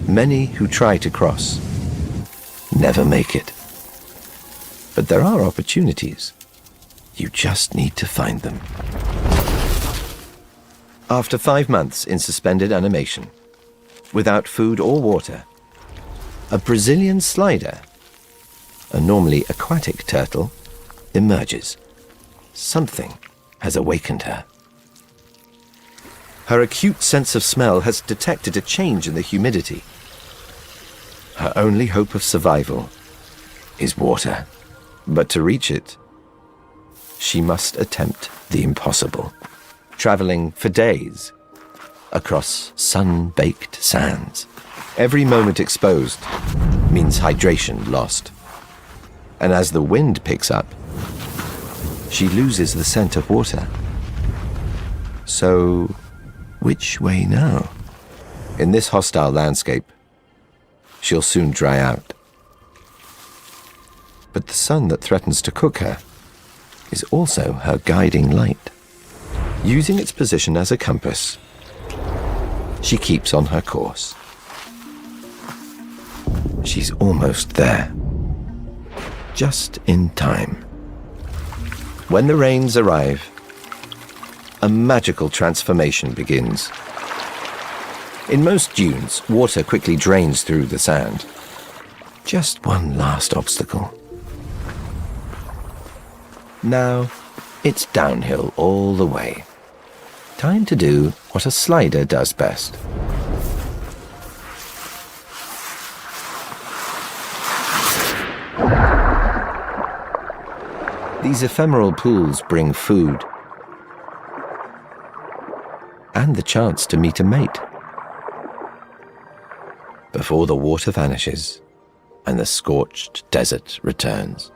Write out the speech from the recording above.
Many who try to cross never make it. But there are opportunities. You just need to find them. After 5 months in suspended animation, without food or water, a Brazilian slider, a normally aquatic turtle, emerges. Something has awakened her. Her acute sense of smell has detected a change in the humidity. Her only hope of survival is water. But to reach it, she must attempt the impossible, traveling for days across sun-baked sands. Every moment exposed means hydration lost. And as the wind picks up, she loses the scent of water. So, which way now? In this hostile landscape, she'll soon dry out. But the sun that threatens to cook her is also her guiding light. Using its position as a compass, she keeps on her course. She's almost there, just in time. When the rains arrive, a magical transformation begins. In most dunes, water quickly drains through the sand. Just one last obstacle. Now, it's downhill all the way. Time to do what a slider does best. These ephemeral pools bring food and the chance to meet a mate before the water vanishes and the scorched desert returns.